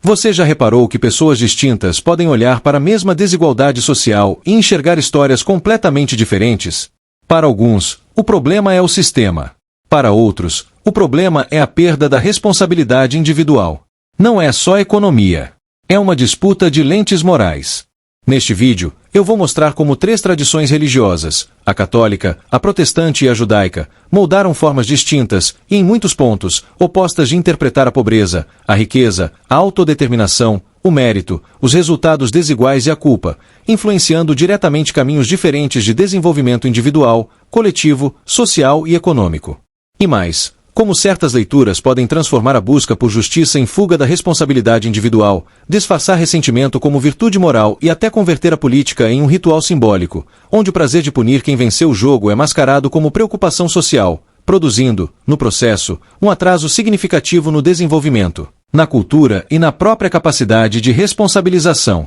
Você já reparou que pessoas distintas podem olhar para a mesma desigualdade social e enxergar histórias completamente diferentes? Para alguns, o problema é o sistema. Para outros, o problema é a perda da responsabilidade individual. Não é só economia. É uma disputa de lentes morais. Neste vídeo, eu vou mostrar como 3 tradições religiosas, a católica, a protestante e a judaica, moldaram formas distintas e, em muitos pontos, opostas de interpretar a pobreza, a riqueza, a autodeterminação, o mérito, os resultados desiguais e a culpa, influenciando diretamente caminhos diferentes de desenvolvimento individual, coletivo, social e econômico. E mais, como certas leituras podem transformar a busca por justiça em fuga da responsabilidade individual, disfarçar ressentimento como virtude moral e até converter a política em um ritual simbólico, onde o prazer de punir quem venceu o jogo é mascarado como preocupação social, produzindo, no processo, um atraso significativo no desenvolvimento, na cultura e na própria capacidade de responsabilização.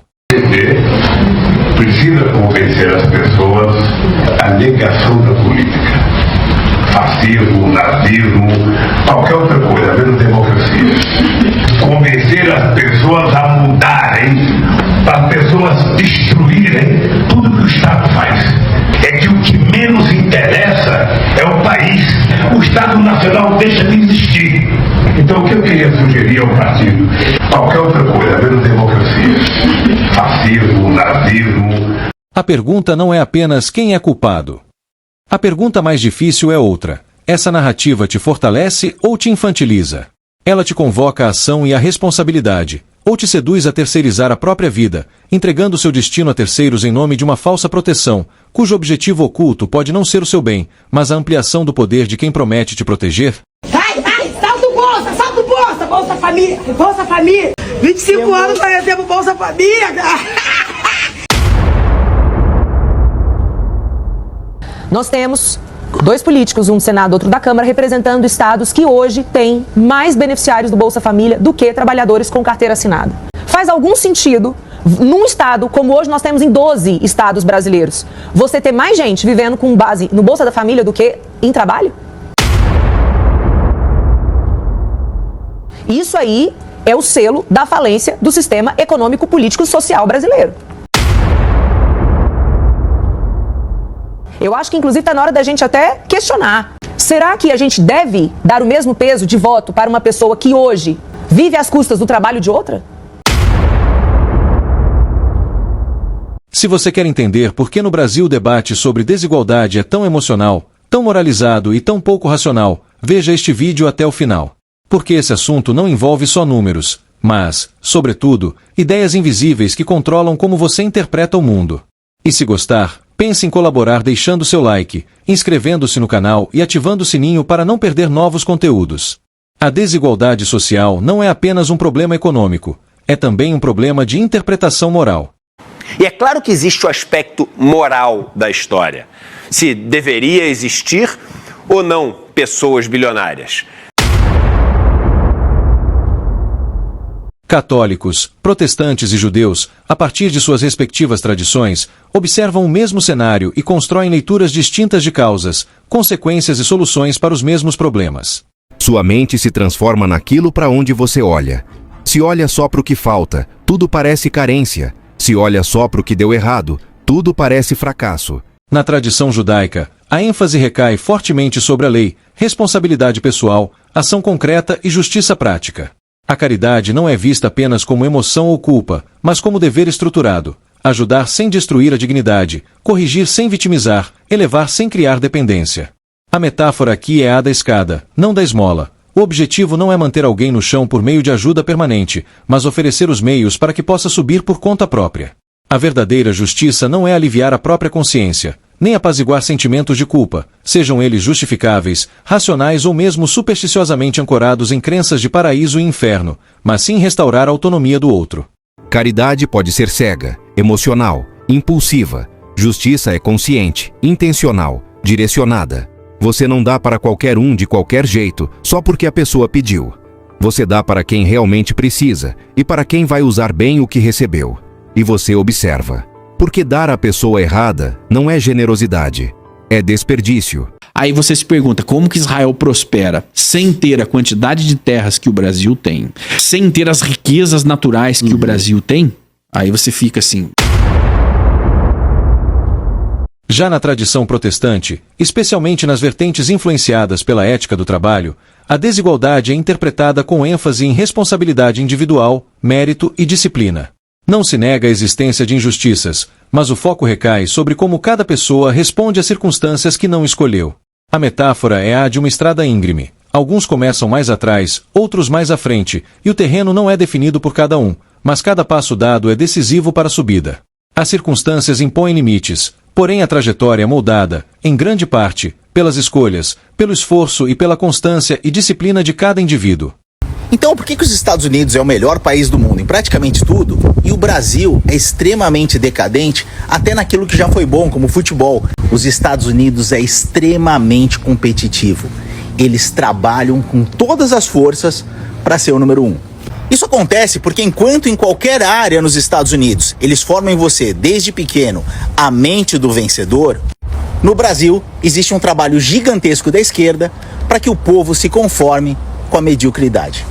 Precisa convencer as pessoas à negação da política. Fascismo, nazismo, qualquer outra coisa, menos democracia. Convencer as pessoas a mudarem, para as pessoas destruírem tudo que o Estado faz. É que o que menos interessa é o país. O Estado Nacional deixa de existir. Então o que eu queria sugerir ao partido? Qualquer outra coisa, menos democracia. Fascismo, nazismo. A pergunta não é apenas quem é culpado. A pergunta mais difícil é outra. Essa narrativa te fortalece ou te infantiliza? Ela te convoca à ação e à responsabilidade, ou te seduz a terceirizar a própria vida, entregando seu destino a terceiros em nome de uma falsa proteção, cujo objetivo oculto pode não ser o seu bem, mas a ampliação do poder de quem promete te proteger? Vai, salto bolsa, Bolsa Família. 25 anos nós recebemos Bolsa Família. Nós temos 2 políticos, um do Senado, outro da Câmara, representando estados que hoje têm mais beneficiários do Bolsa Família do que trabalhadores com carteira assinada. Faz algum sentido, num estado como hoje nós temos em 12 estados brasileiros, você ter mais gente vivendo com base no Bolsa da Família do que em trabalho? Isso aí é o selo da falência do sistema econômico, político e social brasileiro. Eu acho que, inclusive, está na hora da gente até questionar. Será que a gente deve dar o mesmo peso de voto para uma pessoa que hoje vive às custas do trabalho de outra? Se você quer entender por que no Brasil o debate sobre desigualdade é tão emocional, tão moralizado e tão pouco racional, veja este vídeo até o final. Porque esse assunto não envolve só números, mas, sobretudo, ideias invisíveis que controlam como você interpreta o mundo. E se gostar, pense em colaborar deixando seu like, inscrevendo-se no canal e ativando o sininho para não perder novos conteúdos. A desigualdade social não é apenas um problema econômico, é também um problema de interpretação moral. E é claro que existe o aspecto moral da história. Se deveria existir ou não pessoas bilionárias. Católicos, protestantes e judeus, a partir de suas respectivas tradições, observam o mesmo cenário e constroem leituras distintas de causas, consequências e soluções para os mesmos problemas. Sua mente se transforma naquilo para onde você olha. Se olha só para o que falta, tudo parece carência. Se olha só para o que deu errado, tudo parece fracasso. Na tradição judaica, a ênfase recai fortemente sobre a lei, responsabilidade pessoal, ação concreta e justiça prática. A caridade não é vista apenas como emoção ou culpa, mas como dever estruturado. Ajudar sem destruir a dignidade, corrigir sem vitimizar, elevar sem criar dependência. A metáfora aqui é a da escada, não da esmola. O objetivo não é manter alguém no chão por meio de ajuda permanente, mas oferecer os meios para que possa subir por conta própria. A verdadeira justiça não é aliviar a própria consciência, nem apaziguar sentimentos de culpa, sejam eles justificáveis, racionais ou mesmo supersticiosamente ancorados em crenças de paraíso e inferno, mas sim restaurar a autonomia do outro. Caridade pode ser cega, emocional, impulsiva. Justiça é consciente, intencional, direcionada. Você não dá para qualquer um de qualquer jeito, só porque a pessoa pediu. Você dá para quem realmente precisa e para quem vai usar bem o que recebeu. E você observa. Porque dar à pessoa errada não é generosidade, é desperdício. Aí você se pergunta, como que Israel prospera sem ter a quantidade de terras que o Brasil tem, sem ter as riquezas naturais que o Brasil tem? Aí você fica assim... Já na tradição protestante, especialmente nas vertentes influenciadas pela ética do trabalho, a desigualdade é interpretada com ênfase em responsabilidade individual, mérito e disciplina. Não se nega a existência de injustiças, mas o foco recai sobre como cada pessoa responde às circunstâncias que não escolheu. A metáfora é a de uma estrada íngreme. Alguns começam mais atrás, outros mais à frente, e o terreno não é definido por cada um, mas cada passo dado é decisivo para a subida. As circunstâncias impõem limites, porém a trajetória é moldada, em grande parte, pelas escolhas, pelo esforço e pela constância e disciplina de cada indivíduo. Então, por que os Estados Unidos é o melhor país do mundo em praticamente tudo e o Brasil é extremamente decadente até naquilo que já foi bom, como futebol? Os Estados Unidos é extremamente competitivo. Eles trabalham com todas as forças para ser o número 1. Isso acontece porque enquanto em qualquer área nos Estados Unidos eles formam em você, desde pequeno, a mente do vencedor, no Brasil existe um trabalho gigantesco da esquerda para que o povo se conforme com a mediocridade.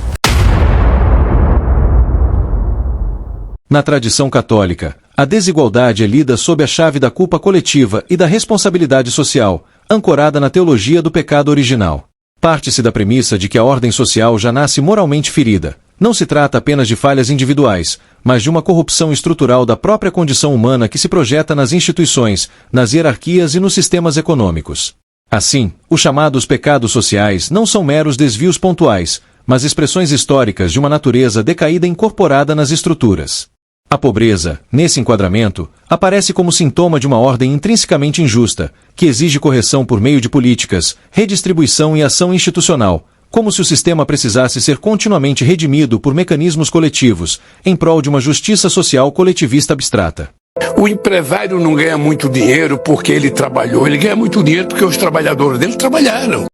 Na tradição católica, a desigualdade é lida sob a chave da culpa coletiva e da responsabilidade social, ancorada na teologia do pecado original. Parte-se da premissa de que a ordem social já nasce moralmente ferida. Não se trata apenas de falhas individuais, mas de uma corrupção estrutural da própria condição humana que se projeta nas instituições, nas hierarquias e nos sistemas econômicos. Assim, os chamados pecados sociais não são meros desvios pontuais, mas expressões históricas de uma natureza decaída incorporada nas estruturas. A pobreza, nesse enquadramento, aparece como sintoma de uma ordem intrinsecamente injusta, que exige correção por meio de políticas, redistribuição e ação institucional, como se o sistema precisasse ser continuamente redimido por mecanismos coletivos, em prol de uma justiça social coletivista abstrata. O empresário não ganha muito dinheiro porque ele trabalhou, ele ganha muito dinheiro porque os trabalhadores dele trabalharam.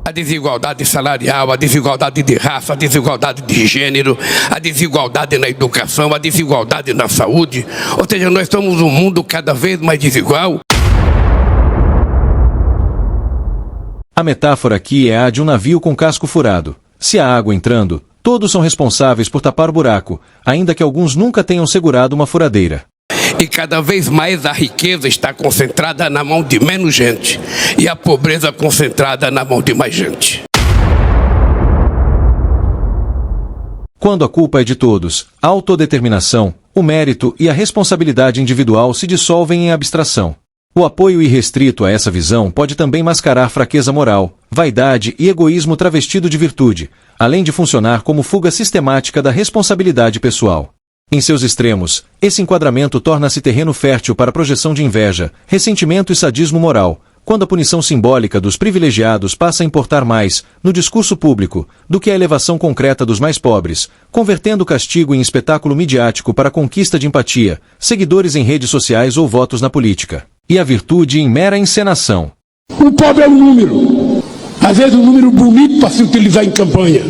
A desigualdade salarial, a desigualdade de raça, a desigualdade de gênero, a desigualdade na educação, a desigualdade na saúde. Ou seja, nós estamos num mundo cada vez mais desigual. A metáfora aqui é a de um navio com casco furado. Se há água entrando, todos são responsáveis por tapar o buraco, ainda que alguns nunca tenham segurado uma furadeira. E cada vez mais a riqueza está concentrada na mão de menos gente e a pobreza concentrada na mão de mais gente. Quando a culpa é de todos, a autodeterminação, o mérito e a responsabilidade individual se dissolvem em abstração. O apoio irrestrito a essa visão pode também mascarar fraqueza moral, vaidade e egoísmo travestido de virtude, além de funcionar como fuga sistemática da responsabilidade pessoal. Em seus extremos, esse enquadramento torna-se terreno fértil para a projeção de inveja, ressentimento e sadismo moral, quando a punição simbólica dos privilegiados passa a importar mais, no discurso público, do que a elevação concreta dos mais pobres, convertendo o castigo em espetáculo midiático para a conquista de empatia, seguidores em redes sociais ou votos na política, e a virtude em mera encenação. O pobre é um número, às vezes um número bonito para se utilizar em campanha.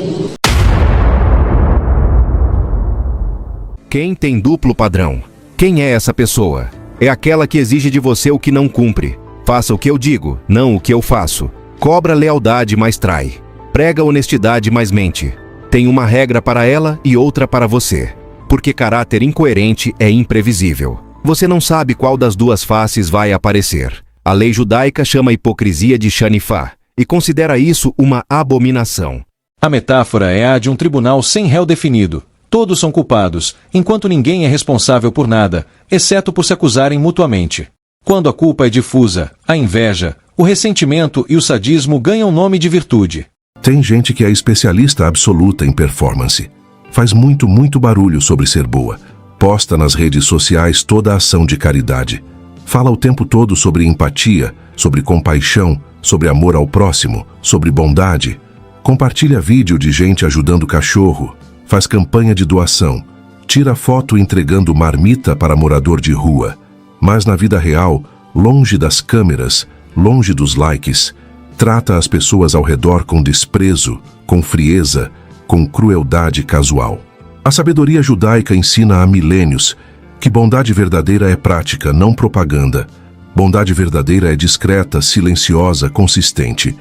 Quem tem duplo padrão? Quem é essa pessoa? É aquela que exige de você o que não cumpre. Faça o que eu digo, não o que eu faço. Cobra lealdade, mas trai. Prega honestidade, mas mente. Tem uma regra para ela e outra para você. Porque caráter incoerente é imprevisível. Você não sabe qual das duas faces vai aparecer. A lei judaica chama a hipocrisia de Shanifá e considera isso uma abominação. A metáfora é a de um tribunal sem réu definido. Todos são culpados, enquanto ninguém é responsável por nada, exceto por se acusarem mutuamente. Quando a culpa é difusa, a inveja, o ressentimento e o sadismo ganham nome de virtude. Tem gente que é especialista absoluta em performance. Faz muito barulho sobre ser boa. Posta nas redes sociais toda a ação de caridade. Fala o tempo todo sobre empatia, sobre compaixão, sobre amor ao próximo, sobre bondade. Compartilha vídeo de gente ajudando cachorro. Faz campanha de doação, tira foto entregando marmita para morador de rua. Mas na vida real, longe das câmeras, longe dos likes, trata as pessoas ao redor com desprezo, com frieza, com crueldade casual. A sabedoria judaica ensina há milênios que bondade verdadeira é prática, não propaganda. Bondade verdadeira é discreta, silenciosa, consistente.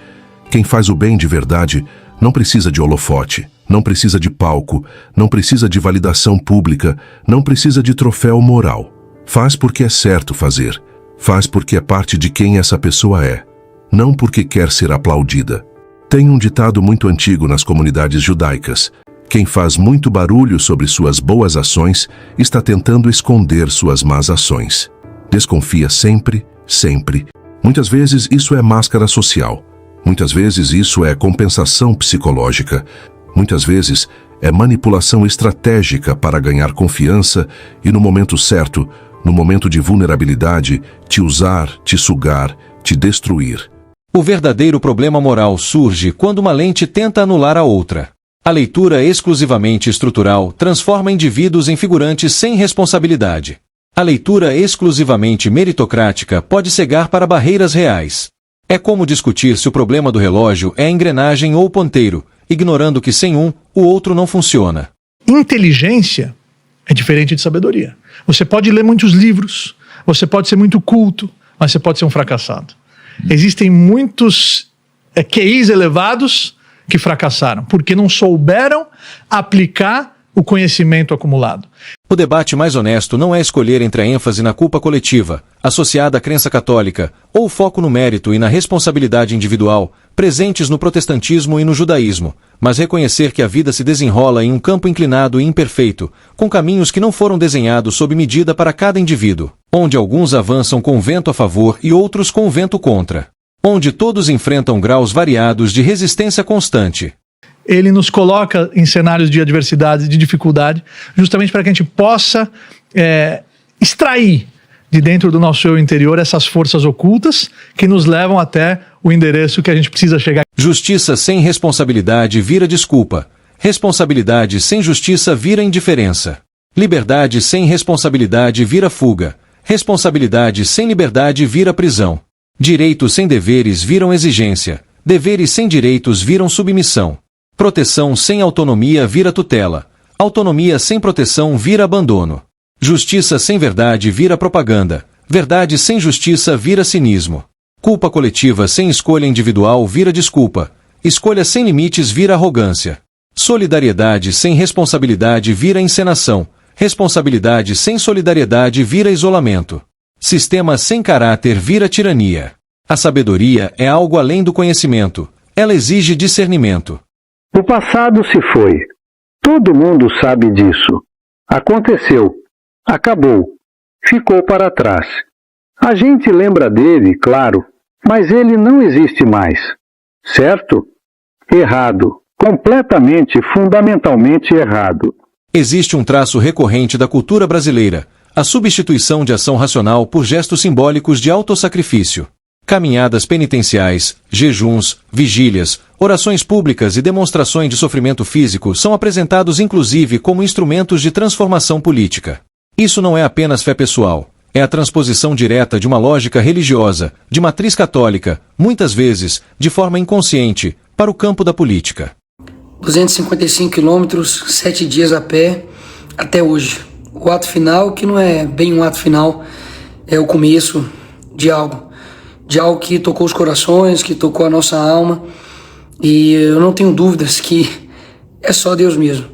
Quem faz o bem de verdade não precisa de holofote, não precisa de palco, não precisa de validação pública, não precisa de troféu moral. Faz porque é certo fazer. Faz porque é parte de quem essa pessoa é, não porque quer ser aplaudida. Tem um ditado muito antigo nas comunidades judaicas: quem faz muito barulho sobre suas boas ações está tentando esconder suas más ações. Desconfia sempre, sempre. Muitas vezes isso é máscara social. Muitas vezes isso é compensação psicológica. Muitas vezes é manipulação estratégica para ganhar confiança e, no momento certo, no momento de vulnerabilidade, te usar, te sugar, te destruir. O verdadeiro problema moral surge quando uma lente tenta anular a outra. A leitura exclusivamente estrutural transforma indivíduos em figurantes sem responsabilidade. A leitura exclusivamente meritocrática pode cegar para barreiras reais. É como discutir se o problema do relógio é a engrenagem ou o ponteiro, ignorando que sem um, o outro não funciona. Inteligência é diferente de sabedoria. Você pode ler muitos livros, você pode ser muito culto, mas você pode ser um fracassado. Existem muitos QIs elevados que fracassaram, porque não souberam aplicar o conhecimento acumulado. O debate mais honesto não é escolher entre a ênfase na culpa coletiva, associada à crença católica, ou o foco no mérito e na responsabilidade individual, presentes no protestantismo e no judaísmo, mas reconhecer que a vida se desenrola em um campo inclinado e imperfeito, com caminhos que não foram desenhados sob medida para cada indivíduo, onde alguns avançam com o vento a favor e outros com o vento contra, onde todos enfrentam graus variados de resistência constante. Ele nos coloca em cenários de adversidade, de dificuldade, justamente para que a gente possa extrair de dentro do nosso eu interior essas forças ocultas que nos levam até o endereço que a gente precisa chegar. Justiça sem responsabilidade vira desculpa. Responsabilidade sem justiça vira indiferença. Liberdade sem responsabilidade vira fuga. Responsabilidade sem liberdade vira prisão. Direitos sem deveres viram exigência. Deveres sem direitos viram submissão. Proteção sem autonomia vira tutela. Autonomia sem proteção vira abandono. Justiça sem verdade vira propaganda. Verdade sem justiça vira cinismo. Culpa coletiva sem escolha individual vira desculpa. Escolha sem limites vira arrogância. Solidariedade sem responsabilidade vira encenação. Responsabilidade sem solidariedade vira isolamento. Sistema sem caráter vira tirania. A sabedoria é algo além do conhecimento. Ela exige discernimento. O passado se foi. Todo mundo sabe disso. Aconteceu. Acabou. Ficou para trás. A gente lembra dele, claro, mas ele não existe mais. Certo? Errado. Completamente, fundamentalmente errado. Existe um traço recorrente da cultura brasileira, a substituição de ação racional por gestos simbólicos de autossacrifício. Caminhadas penitenciais, jejuns, vigílias, orações públicas e demonstrações de sofrimento físico são apresentados inclusive como instrumentos de transformação política. Isso não é apenas fé pessoal, é a transposição direta de uma lógica religiosa, de matriz católica, muitas vezes, de forma inconsciente, para o campo da política. 255 quilômetros, 7 dias a pé, até hoje. O ato final, que não é bem um ato final, é o começo de algo que tocou os corações, que tocou a nossa alma, e eu não tenho dúvidas que é só Deus mesmo,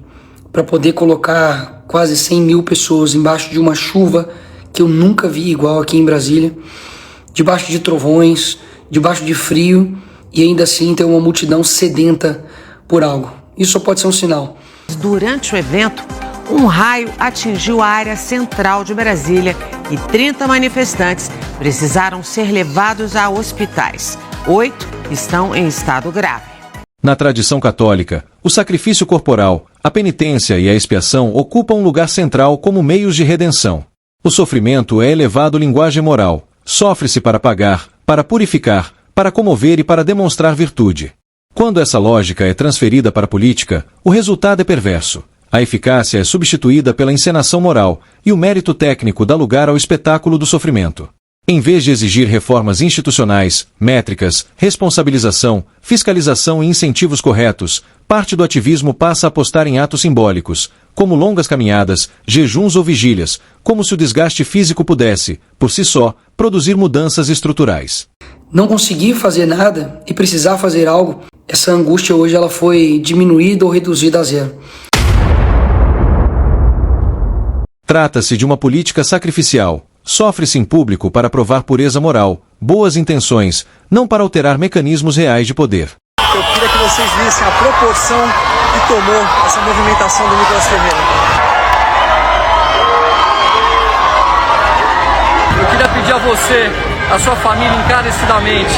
para poder colocar quase 100 mil pessoas embaixo de uma chuva que eu nunca vi igual aqui em Brasília, debaixo de trovões, debaixo de frio, e ainda assim ter uma multidão sedenta por algo. Isso só pode ser um sinal. Durante o evento, um raio atingiu a área central de Brasília e 30 manifestantes precisaram ser levados a hospitais. 8 estão em estado grave. Na tradição católica, o sacrifício corporal, a penitência e a expiação ocupam um lugar central como meios de redenção. O sofrimento é elevado linguagem moral. Sofre-se para pagar, para purificar, para comover e para demonstrar virtude. Quando essa lógica é transferida para a política, o resultado é perverso. A eficácia é substituída pela encenação moral, e o mérito técnico dá lugar ao espetáculo do sofrimento. Em vez de exigir reformas institucionais, métricas, responsabilização, fiscalização e incentivos corretos, parte do ativismo passa a apostar em atos simbólicos, como longas caminhadas, jejuns ou vigílias, como se o desgaste físico pudesse, por si só, produzir mudanças estruturais. Não conseguir fazer nada e precisar fazer algo, essa angústia hoje ela foi diminuída ou reduzida a zero. Trata-se de uma política sacrificial. Sofre-se em público para provar pureza moral, boas intenções, não para alterar mecanismos reais de poder. Eu queria que vocês vissem a proporção que tomou essa movimentação do Nicolas Ferreira. Eu queria pedir a você, a sua família encarecidamente,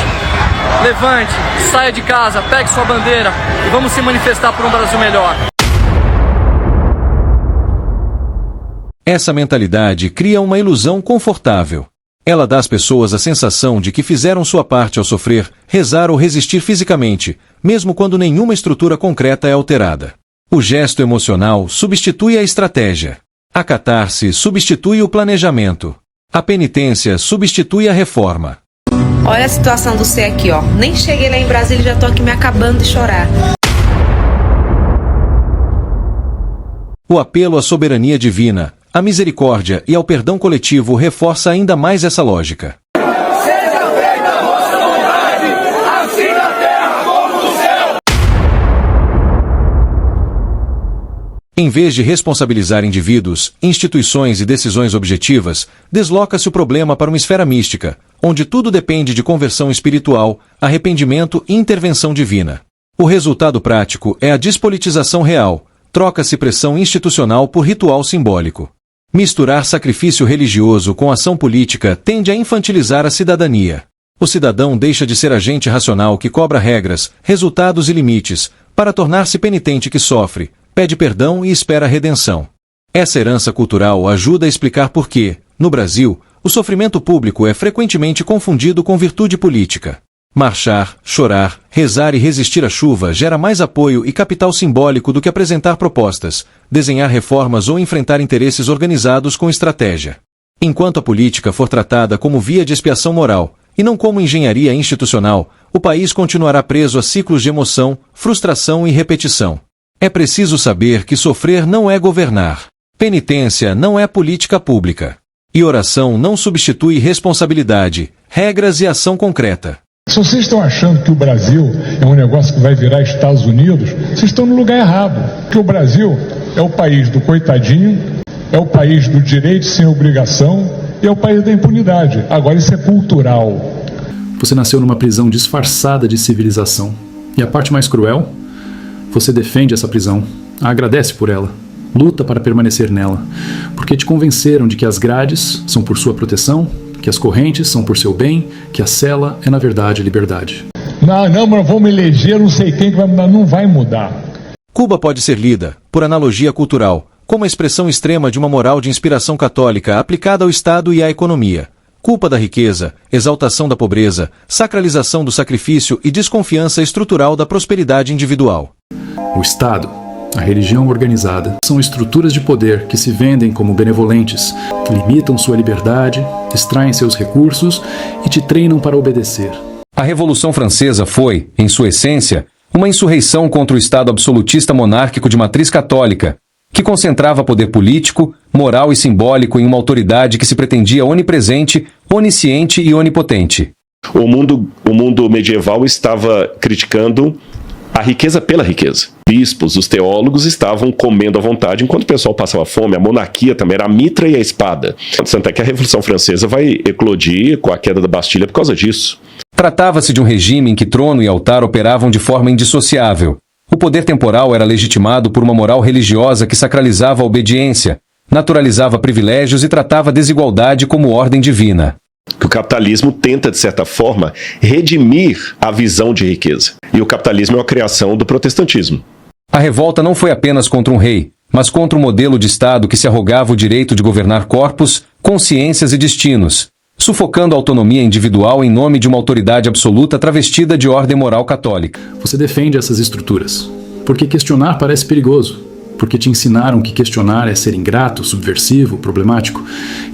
levante, saia de casa, pegue sua bandeira e vamos se manifestar por um Brasil melhor. Essa mentalidade cria uma ilusão confortável. Ela dá às pessoas a sensação de que fizeram sua parte ao sofrer, rezar ou resistir fisicamente, mesmo quando nenhuma estrutura concreta é alterada. O gesto emocional substitui a estratégia. A catarse substitui o planejamento. A penitência substitui a reforma. Olha a situação do C aqui, ó. Nem cheguei lá em Brasília e já tô aqui me acabando de chorar. O apelo à soberania divina, à misericórdia e ao perdão coletivo reforça ainda mais essa lógica. Seja feita a vossa vontade, assim na terra como no céu. Em vez de responsabilizar indivíduos, instituições e decisões objetivas, desloca-se o problema para uma esfera mística, onde tudo depende de conversão espiritual, arrependimento e intervenção divina. O resultado prático é a despolitização real, troca-se pressão institucional por ritual simbólico. Misturar sacrifício religioso com ação política tende a infantilizar a cidadania. O cidadão deixa de ser agente racional que cobra regras, resultados e limites, para tornar-se penitente que sofre, pede perdão e espera redenção. Essa herança cultural ajuda a explicar por que, no Brasil, o sofrimento público é frequentemente confundido com virtude política. Marchar, chorar, rezar e resistir à chuva gera mais apoio e capital simbólico do que apresentar propostas, desenhar reformas ou enfrentar interesses organizados com estratégia. Enquanto a política for tratada como via de expiação moral, e não como engenharia institucional, o país continuará preso a ciclos de emoção, frustração e repetição. É preciso saber que sofrer não é governar. Penitência não é política pública. E oração não substitui responsabilidade, regras e ação concreta. Se vocês estão achando que o Brasil é um negócio que vai virar Estados Unidos, vocês estão no lugar errado. Porque o Brasil é o país do coitadinho, é o país do direito sem obrigação e é o país da impunidade. Agora isso é cultural. Você nasceu numa prisão disfarçada de civilização. E a parte mais cruel, você defende essa prisão, a agradece por ela, luta para permanecer nela, porque te convenceram de que as grades são por sua proteção, que as correntes são por seu bem, que a cela é na verdade liberdade. Não, mas vamos eleger não sei quem que vai mudar. Não vai mudar. Cuba pode ser lida, por analogia cultural, como a expressão extrema de uma moral de inspiração católica aplicada ao Estado e à economia. Culpa da riqueza, exaltação da pobreza, sacralização do sacrifício e desconfiança estrutural da prosperidade individual. O Estado, a religião organizada, são estruturas de poder que se vendem como benevolentes, que limitam sua liberdade, extraem seus recursos e te treinam para obedecer. A Revolução Francesa foi, em sua essência, uma insurreição contra o Estado absolutista monárquico de matriz católica, que concentrava poder político, moral e simbólico em uma autoridade que se pretendia onipresente, onisciente e onipotente. O mundo medieval estava criticando a riqueza pela riqueza. Bispos, os teólogos estavam comendo à vontade enquanto o pessoal passava fome. A monarquia também era a mitra e a espada. Tanto é que a Revolução Francesa vai eclodir com a queda da Bastilha por causa disso. Tratava-se de um regime em que trono e altar operavam de forma indissociável. O poder temporal era legitimado por uma moral religiosa que sacralizava a obediência, naturalizava privilégios e tratava a desigualdade como ordem divina. Que o capitalismo tenta, de certa forma, redimir a visão de riqueza. E o capitalismo é uma criação do protestantismo. A revolta não foi apenas contra um rei, mas contra um modelo de Estado que se arrogava o direito de governar corpos, consciências e destinos, sufocando a autonomia individual em nome de uma autoridade absoluta travestida de ordem moral católica. Você defende essas estruturas, porque questionar parece perigoso, porque te ensinaram que questionar é ser ingrato, subversivo, problemático.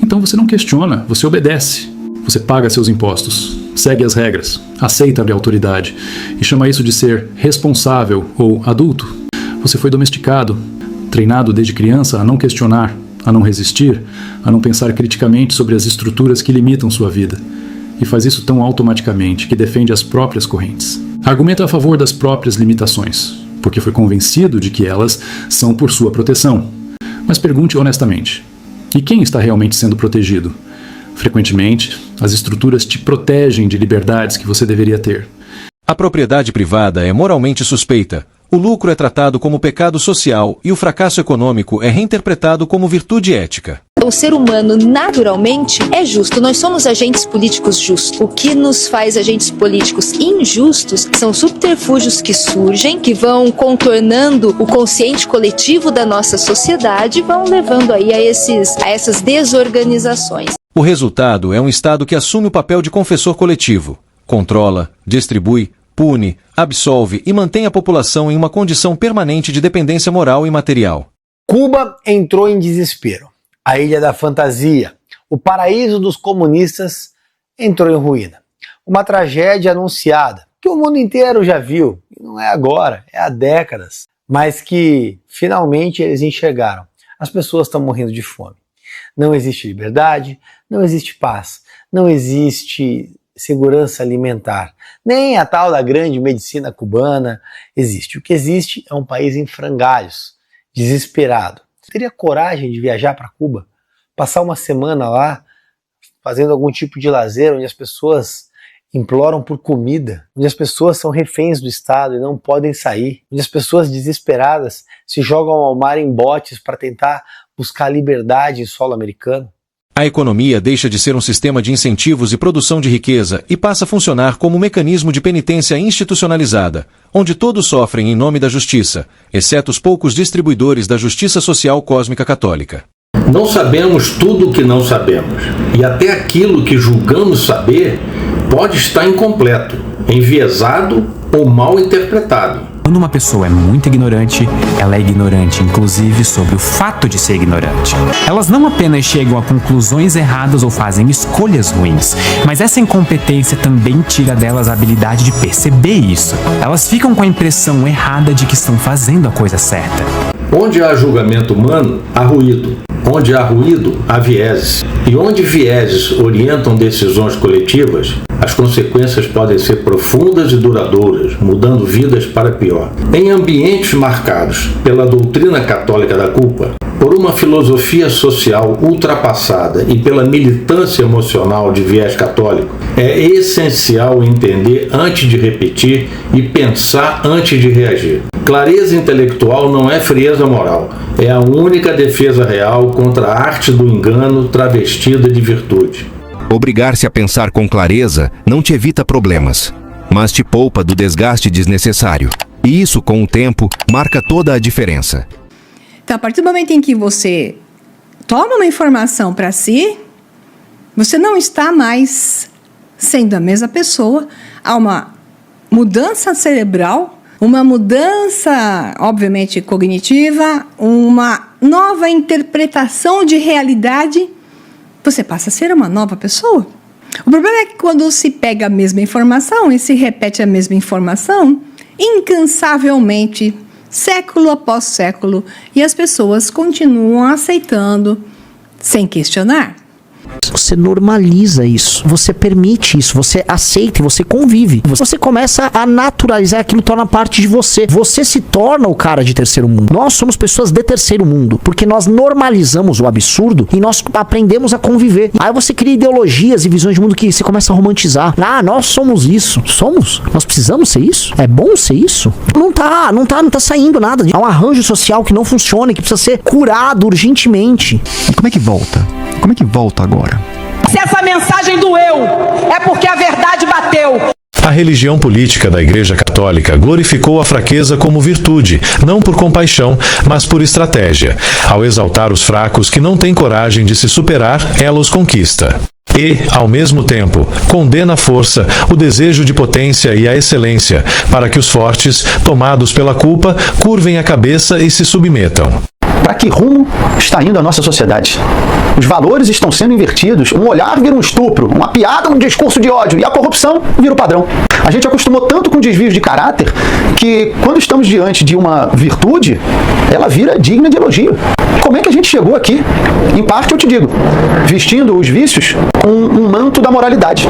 Então você não questiona, você obedece. Você paga seus impostos, segue as regras, aceita a autoridade e chama isso de ser responsável ou adulto. Você foi domesticado, treinado desde criança a não questionar, a não resistir, a não pensar criticamente sobre as estruturas que limitam sua vida. E faz isso tão automaticamente que defende as próprias correntes. Argumenta a favor das próprias limitações, porque foi convencido de que elas são por sua proteção. Mas pergunte honestamente, e quem está realmente sendo protegido? Frequentemente, as estruturas te protegem de liberdades que você deveria ter. A propriedade privada é moralmente suspeita, o lucro é tratado como pecado social e o fracasso econômico é reinterpretado como virtude ética. O ser humano, naturalmente, é justo. Nós somos agentes políticos justos. O que nos faz agentes políticos injustos são subterfúgios que surgem, que vão contornando o consciente coletivo da nossa sociedade e vão levando aí a essas desorganizações. O resultado é um Estado que assume o papel de confessor coletivo, controla, distribui, pune, absolve e mantém a população em uma condição permanente de dependência moral e material. Cuba entrou em desespero. A Ilha da Fantasia, o paraíso dos comunistas, entrou em ruína. Uma tragédia anunciada, que o mundo inteiro já viu, e não é agora, é há décadas, mas que finalmente eles enxergaram. As pessoas estão morrendo de fome. Não existe liberdade, não existe paz, não existe segurança alimentar, nem a tal da grande medicina cubana existe. O que existe é um país em frangalhos, desesperado. Teria coragem de viajar para Cuba, passar uma semana lá, fazendo algum tipo de lazer, onde as pessoas imploram por comida, onde as pessoas são reféns do Estado e não podem sair, onde as pessoas desesperadas se jogam ao mar em botes para tentar buscar liberdade em solo americano? A economia deixa de ser um sistema de incentivos e produção de riqueza e passa a funcionar como um mecanismo de penitência institucionalizada, onde todos sofrem em nome da justiça, exceto os poucos distribuidores da justiça social cósmica católica. Não sabemos tudo o que não sabemos, e até aquilo que julgamos saber pode estar incompleto, enviesado ou mal interpretado. Quando uma pessoa é muito ignorante, ela é ignorante, inclusive, sobre o fato de ser ignorante. Elas não apenas chegam a conclusões erradas ou fazem escolhas ruins, mas essa incompetência também tira delas a habilidade de perceber isso. Elas ficam com a impressão errada de que estão fazendo a coisa certa. Onde há julgamento humano, há ruído. Onde há ruído, há vieses. E onde vieses orientam decisões coletivas, as consequências podem ser profundas e duradouras, mudando vidas para pior. Em ambientes marcados pela doutrina católica da culpa, por uma filosofia social ultrapassada e pela militância emocional de viés católico, é essencial entender antes de repetir e pensar antes de reagir. Clareza intelectual não é frieza moral, é a única defesa real contra a arte do engano travestida de virtude. Obrigar-se a pensar com clareza não te evita problemas, mas te poupa do desgaste desnecessário. E isso, com o tempo, marca toda a diferença. Então, a partir do momento em que você toma uma informação para si, você não está mais sendo a mesma pessoa. Há uma mudança cerebral, uma mudança, obviamente, cognitiva, uma nova interpretação de realidade. Você passa a ser uma nova pessoa. O problema é que quando se pega a mesma informação e se repete a mesma informação, incansavelmente, século após século, e as pessoas continuam aceitando sem questionar. Você normaliza isso, você permite isso, você aceita e você convive. Você começa a naturalizar aquilo, torna parte de você. Você se torna o cara de terceiro mundo. Nós somos pessoas de terceiro mundo, porque nós normalizamos o absurdo e nós aprendemos a conviver. Aí você cria ideologias e visões de mundo que você começa a romantizar. Ah, nós somos isso. Somos? Nós precisamos ser isso? É bom ser isso? Não tá saindo nada. Há um arranjo social que não funciona e que precisa ser curado urgentemente. E como é que volta? Como é que volta agora? Se essa mensagem doeu, é porque a verdade bateu. A religião política da Igreja Católica glorificou a fraqueza como virtude, não por compaixão, mas por estratégia. Ao exaltar os fracos que não têm coragem de se superar, ela os conquista. E, ao mesmo tempo, condena a força, o desejo de potência e a excelência, para que os fortes, tomados pela culpa, curvem a cabeça e se submetam. Para que rumo está indo a nossa sociedade? Os valores estão sendo invertidos, um olhar vira um estupro, uma piada um discurso de ódio e a corrupção vira o padrão. A gente acostumou tanto com desvios de caráter que quando estamos diante de uma virtude, ela vira digna de elogio. Como é que a gente chegou aqui? Em parte eu te digo, vestindo os vícios com um manto da moralidade.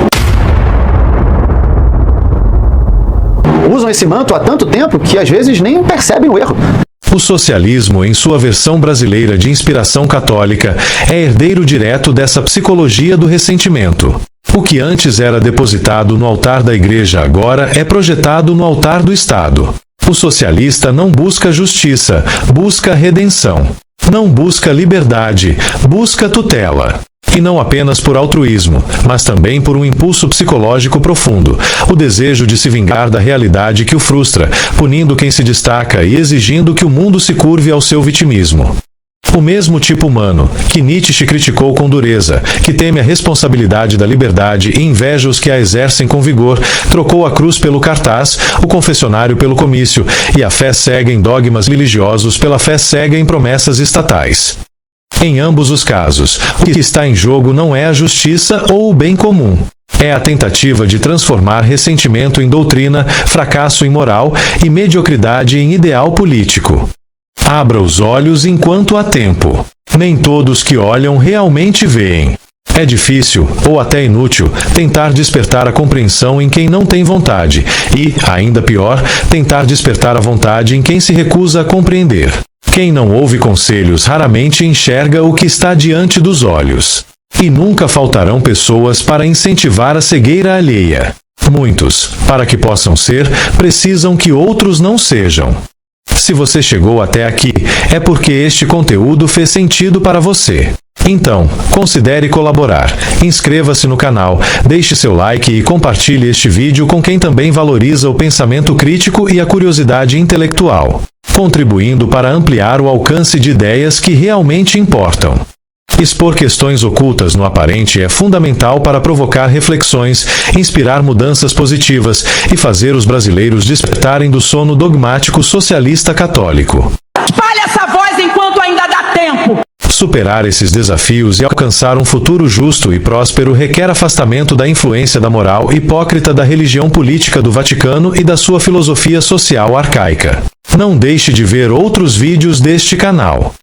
Usam esse manto há tanto tempo que às vezes nem percebem o erro. O socialismo, em sua versão brasileira de inspiração católica, é herdeiro direto dessa psicologia do ressentimento. O que antes era depositado no altar da igreja agora é projetado no altar do Estado. O socialista não busca justiça, busca redenção. Não busca liberdade, busca tutela. E não apenas por altruísmo, mas também por um impulso psicológico profundo, o desejo de se vingar da realidade que o frustra, punindo quem se destaca e exigindo que o mundo se curve ao seu vitimismo. O mesmo tipo humano, que Nietzsche criticou com dureza, que teme a responsabilidade da liberdade e inveja os que a exercem com vigor, trocou a cruz pelo cartaz, o confessionário pelo comício, e a fé cega em dogmas religiosos pela fé cega em promessas estatais. Em ambos os casos, o que está em jogo não é a justiça ou o bem comum. É a tentativa de transformar ressentimento em doutrina, fracasso em moral e mediocridade em ideal político. Abra os olhos enquanto há tempo. Nem todos que olham realmente veem. É difícil, ou até inútil, tentar despertar a compreensão em quem não tem vontade e, ainda pior, tentar despertar a vontade em quem se recusa a compreender. Quem não ouve conselhos raramente enxerga o que está diante dos olhos. E nunca faltarão pessoas para incentivar a cegueira alheia. Muitos, para que possam ser, precisam que outros não sejam. Se você chegou até aqui, é porque este conteúdo fez sentido para você. Então, considere colaborar, inscreva-se no canal, deixe seu like e compartilhe este vídeo com quem também valoriza o pensamento crítico e a curiosidade intelectual, contribuindo para ampliar o alcance de ideias que realmente importam. Expor questões ocultas no aparente é fundamental para provocar reflexões, inspirar mudanças positivas e fazer os brasileiros despertarem do sono dogmático socialista católico. Espalhe essa voz enquanto ainda dá tempo! Superar esses desafios e alcançar um futuro justo e próspero requer afastamento da influência da moral hipócrita da religião política do Vaticano e da sua filosofia social arcaica. Não deixe de ver outros vídeos deste canal.